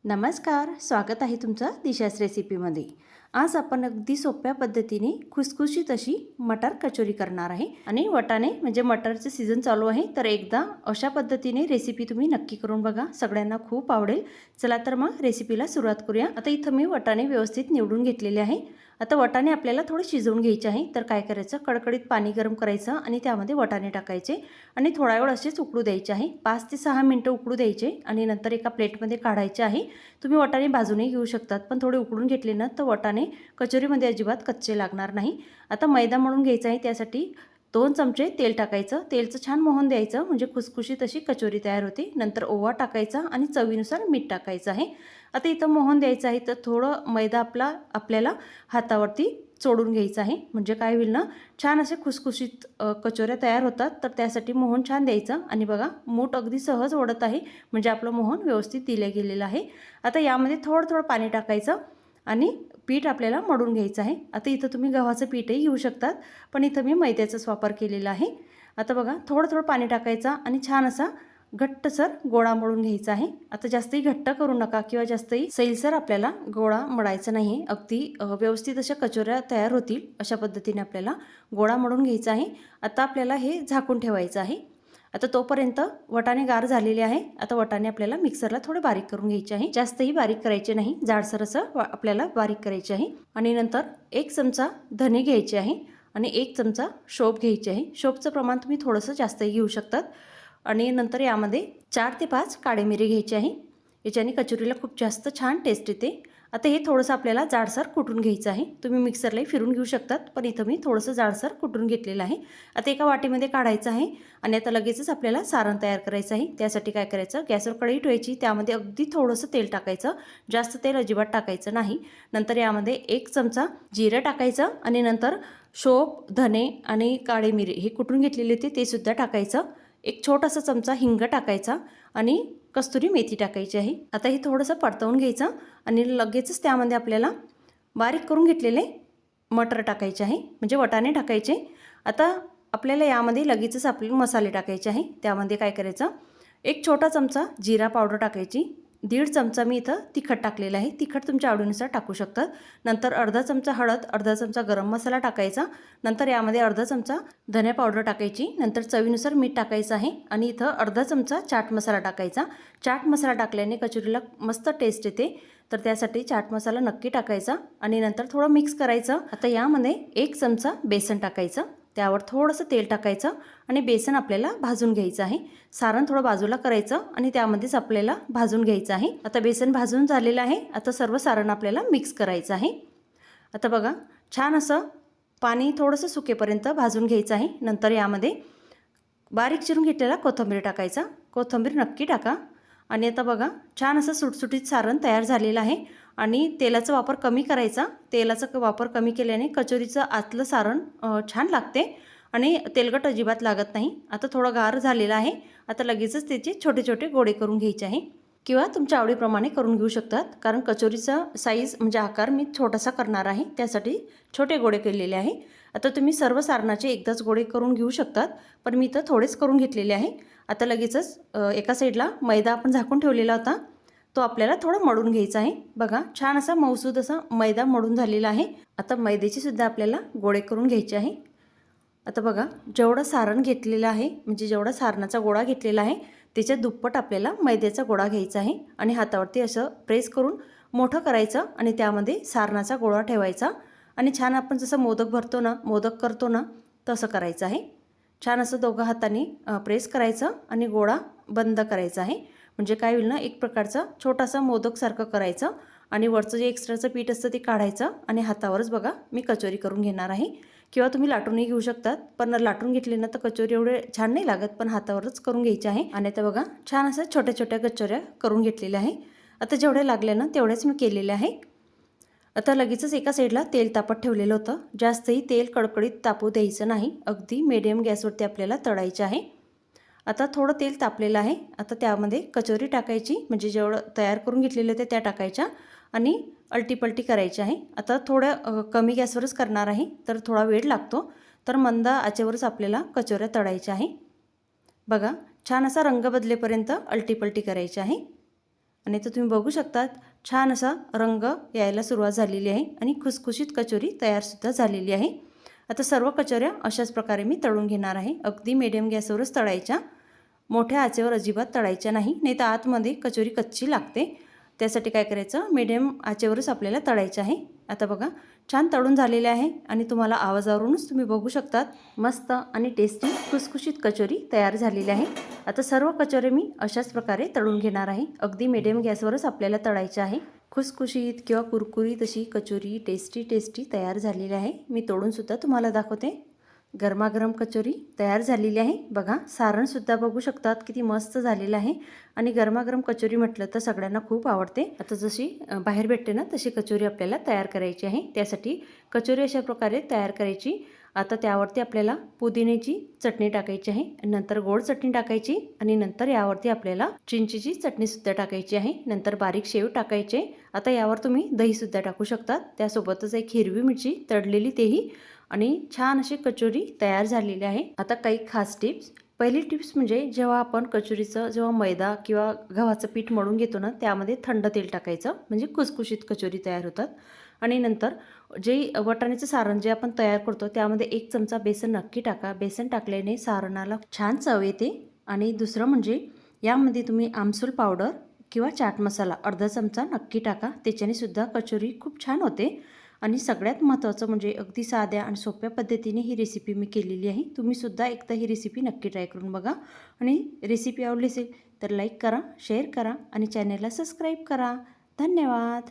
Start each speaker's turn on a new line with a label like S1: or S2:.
S1: नमस्कार, स्वागत आहे तुमचं दिशास रेसिपीमध्ये। आज आपण अगदी सोप्या पद्धतीने खुसखुशीत अशी मटर कचोरी करणार आहे आणि वाटाणे म्हणजे मटरचे सीजन चालू आहे, तर एकदा अशा पद्धतीने रेसिपी तुम्ही नक्की करून बघा, सगळ्यांना खूप आवडेल। चला तर मग रेसिपीला सुरुवात करूया। आता इथं मी वाटाणे व्यवस्थित निवडून घेतलेले आहे। आता वाटाणे आपल्याला थोडे शिजवून घ्यायचे आहे, तर काय करायचं, कडकडीत पाणी गरम करायचं आणि त्यामध्ये वाटाणे टाकायचे आणि थोडा वेळ असेच उकळू द्यायचे आहे। 5 ते 6 मिनिटं उकळू द्यायचे आणि नंतर एका प्लेटमध्ये काढायचे आहे। तुम्ही वाटाणे भाजूनही घेऊ शकतात, पण थोडे उकळून घेतले ना तर वाटाणे कचोरीमध्ये अजिबात कच्चे लागणार नाही। आता मैदा मळून घ्यायचा आहे, त्यासाठी 2 चमचे तेल टाकायचं, तेलचं छान मोहन द्यायचं म्हणजे खुसखुशीत अशी कचोरी तयार होते। नंतर ओवा टाकायचा आणि चवीनुसार मीठ टाकायचं आहे। आता इथं मोहन द्यायचं आहे, तर थोडं मैदा आपल्याला हातावरती चोडून घ्यायचं आहे, म्हणजे काय होईल ना, छान असे खुसखुशीत कचोऱ्या तयार होतात। तर त्यासाठी मोहन छान द्यायचं आणि बघा मूठ अगदी सहज ओढत आहे, म्हणजे आपलं मोहन व्यवस्थित दिलं गेलेलं आहे। आता यामध्ये थोडं पाणी टाकायचं आणि पीठ आपल्याला मळून घ्यायचं आहे। आता इथं तुम्ही गव्हाचं पीठही घेऊ शकतात, पण इथं मी मैद्याचाच वापर केलेला आहे। आता बघा थोडं पाणी टाकायचं आणि छान असा घट्टसर गोळा मळून घ्यायचा आहे। आता जास्तही घट्ट करू नका किंवा जास्तही सैलसर आपल्याला गोळा मळायचा नाही, अगदी व्यवस्थित अशा कचोऱ्या तयार होतील अशा पद्धतीने आपल्याला गोळा मळून घ्यायचा आहे। आता आपल्याला हे झाकून ठेवायचं आहे। आता तोपर्यंत वाटाणे गार झालेले आहे। आता वाटाणे आपल्याला मिक्सरला थोडे बारीक करून घ्यायचे आहे, जास्तही बारीक करायचे नाही, जाडसर असं आपल्याला बारीक करायचे आहे। आणि नंतर 1 चमचा धने घ्यायचे आहे आणि 1 चमचा शोप घ्यायचे आहे। शोपचं प्रमाण तुम्ही थोडंसं जास्तही घेऊ शकतात। आणि नंतर यामध्ये 4 ते 5 काळे मिरी घ्यायचे आहे, याच्याने कचोरीला खूप जास्त छान टेस्ट येते। आता हे थोडंसं आपल्याला जाडसर कुटून घ्यायचं आहे, तुम्ही मिक्सरलाही फिरून घेऊ शकतात, पण इथं मी थोडंसं जाडसर कुटून घेतलेलं आहे। आता एका वाटीमध्ये काढायचं आहे आणि आता लगेचच आपल्याला सारण तयार करायचं आहे। त्यासाठी काय करायचं, गॅसवर कढई ठेवायची, त्यामध्ये अगदी थोडंसं तेल टाकायचं, जास्त तेल अजिबात टाकायचं नाही। नंतर यामध्ये 1 चमचा जिरं टाकायचं आणि नंतर शोप, धने आणि काळे मिरी हे कुटून घेतलेले ते सुद्धा टाकायचं। एक छोटासा चमचा हिंग टाकायचा आणि कस्तुरी मेथी टाकायची आहे। आता हे थोडंसं परतवून घ्यायचं आणि लगेचच त्यामध्ये आपल्याला बारीक करून घेतलेले मटर टाकायचे आहे, म्हणजे वाटाणे टाकायचे। आता आपल्याला यामध्ये लगेचच आपले मसाले टाकायचे आहे। त्यामध्ये काय करायचं, एक छोटा चमचा जिरा पावडर टाकायची, 1.5 चमचा मी इथं तिखट टाकलेलं आहे, तिखट तुमच्या आवडीनुसार टाकू शकतात। नंतर अर्धा चमचा हळद, अर्धा चमचा गरम मसाला टाकायचा। नंतर यामध्ये अर्धा चमचा धने पावडर टाकायची, नंतर चवीनुसार मीठ टाकायचं आहे आणि इथं अर्धा चमचा चाट मसाला टाकायचा। चाट मसाला टाकल्याने कचोरीला मस्त टेस्ट येते, तर त्यासाठी चाट मसाला नक्की टाकायचा आणि नंतर थोडं मिक्स करायचं। आता यामध्ये 1 चमचा बेसन टाकायचं, त्यावर थोडंसं तेल टाकायचं आणि बेसन आपल्याला भाजून घ्यायचं आहे। सारण थोडं बाजूला करायचं आणि त्यामध्येच आपल्याला भाजून घ्यायचं आहे। आता बेसन भाजून झालेलं आहे, आता सर्व सारण आपल्याला मिक्स करायचं आहे। आता बघा छान असं पाणी थोडंसं सुकेपर्यंत भाजून घ्यायचं आहे। नंतर यामध्ये बारीक चिरून घेतलेला कोथिंबीर टाकायचा, कोथिंबीर नक्की टाका। आणि आता बघा छान असं सुटसुटीत सारण तयार झालेलं आहे आणि तेलाचा वापर कमी करायचा, तेलाचा वापर कमी केल्याने कचोरीचं आतलं सारण छान लागते आणि तेलकट अजिबात लागत नाही। आता थोडं गार झालेलं आहे, आता लगेचच त्याचे छोटे छोटे गोळे करून घ्यायचे आहे किंवा तुमच्या आवडीप्रमाणे करून घेऊ शकतात, कारण कचोरीचा साईज म्हणजे आकार मी छोटासा करणार आहे, त्यासाठी छोटे गोळे केलेले आहे। आता तुम्ही सर्व सारणाचे एकदाच गोळे करून घेऊ शकतात, पण मी इथं थोडेच करून घेतलेले आहे। आता लगेचच एका साईडला मैदा आपण झाकून ठेवलेला होता, तो आपल्याला थोडं मळून घ्यायचा आहे। बघा छान असा मऊसूद असा मैदा मळून झालेला आहे। आता मैद्याची सुद्धा आपल्याला गोळे करून घ्यायचे आहे। आता बघा जेवढं सारण घेतलेलं आहे, म्हणजे जेवढा सारणाचा गोळा घेतलेला आहे त्याच्या दुप्पट आपल्याला मैद्याचा गोळा घ्यायचा आहे आणि हातावरती असं प्रेस करून मोठं करायचं आणि त्यामध्ये सारणाचा गोळा ठेवायचा आणि छान आपण जसं मोदक करतो ना तसं करायचं आहे। छान असं दोघं हातांनी प्रेस करायचं आणि गोळा बंद करायचा आहे, म्हणजे काय होईल ना, एक प्रकारचा छोटासा मोदकसारखं करायचं आणि वरचं जे एक्स्ट्राचं पीठ असतं ते काढायचं आणि हातावरच बघा मी कचोरी करून घेणार आहे, किंवा तुम्ही लाटूनही घेऊ शकतात, पण लाटून घेतली ना तर कचोरी एवढे छान नाही लागत, पण हातावरच करून घ्यायची आहे। आणि आता बघा छान असं छोट्या छोट्या कचोऱ्या करून घेतलेल्या आहे। आता जेवढे लागले ना तेवढेच मी केलेले आहे। आता लगेचच एका साईडला तेल तापत ठेवलेलं होतं, जास्तही तेल कडकडीत तापू द्यायचं नाही, अगदी मीडियम गॅसवरती आपल्याला तळायचे आहे। आता थोडं तेल तापलेलं आहे, आता त्यामध्ये कचोरी टाकायची, म्हणजे जेवढं तयार करून घेतलेलं ते त्या टाकायच्या आणि अलटीपलटी करायची आहे। आता थोडं कमी गॅसवरच करणार आहे, तर थोडा वेळ लागतो, तर मंद आचेवरच आपल्याला कचोऱ्या तळायच्या आहे। बघा छान असा रंग बदलेपर्यंत अलटीपलटी करायची आहे। आणि तर तुम्ही बघू शकतात छान असा रंग यायला सुरुवात झालेली आहे आणि खुसखुशीत कचोरी तयारसुद्धा झालेली आहे। आता सर्व कचोऱ्या अशाच प्रकारे मी तळून घेणार आहे। अगदी मीडियम गॅसवरच तळायच्या, मोठ्या आचेवर अजिबात तळायच्या नाही तर आतमध्ये कचोरी कच्ची लागते। त्यासाठी काय करायचं, मीडियम आचेवरच आपल्याला तळायचं आहे। आता बघा छान तळून झालेले आहे आणि तुम्हाला आवाजावरूनच तुम्ही बघू शकतात मस्त आणि टेस्टी खुसखुशीत कचोरी तयार झालेली आहे। आता सर्व कचोरी मी अशाच प्रकारे तळून घेणार आहे। अगदी मीडियम गॅसवरच आपल्याला तळायचे आहे। खुसखुशीत किंवा कुरकुरीत अशी कचोरी टेस्टी तयार झालेली आहे। मी तोडून सुद्धा तुम्हाला दाखवते। गरमागरम कचोरी तयार झालेली आहे। बघा सारणसुद्धा बघू शकतात किती मस्त झालेलं आहे आणि गरमागरम कचोरी म्हटलं तर सगळ्यांना खूप आवडते। आता जशी बाहेर भेटते ना तशी कचोरी आपल्याला तयार करायची आहे। त्यासाठी कचोरी अशा प्रकारे तयार करायची। आता त्यावरती आपल्याला पुदिन्याची चटणी टाकायची आहे, नंतर गोड चटणी टाकायची आणि नंतर यावरती आपल्याला चिंचेची चटणीसुद्धा टाकायची आहे, नंतर बारीक शेव टाकायचे। आता यावर तुम्ही दहीसुद्धा टाकू शकतात, त्यासोबतच एक हिरवी मिरची तळलेली तेही आणि छान अशी कचोरी तयार झालेली आहे। आता काही खास टिप्स। पहिली टिप्स म्हणजे जेव्हा आपण कचोरीचं जेव्हा मैदा किंवा गव्हाचं पीठ मळून घेतो ना त्यामध्ये थंड तेल टाकायचं, म्हणजे खुसखुशीत कचोरी तयार होतात। आणि नंतर जे वाटाण्याचं सारण जे आपण तयार करतो त्यामध्ये 1 चमचा बेसन नक्की टाका। बेसन टाकल्याने सारणाला छान चव येते। आणि दुसरं म्हणजे यामध्ये तुम्ही आमसूल पावडर किंवा चाट मसाला अर्धा चमचा नक्की टाका, त्याच्याने सुद्धा कचोरी खूप छान होते। आणि सगळ्यात महत्त्वाचं म्हणजे अगदी साध्या आणि सोप्या पद्धतीने ही रेसिपी मी केलेली आहे। तुम्ही सुद्धा एकदा ही रेसिपी नक्की ट्राय करून बघा आणि रेसिपी आवडली असेल तर लाईक करा, शेअर करा आणि चॅनलला सबस्क्राईब करा। धन्यवाद।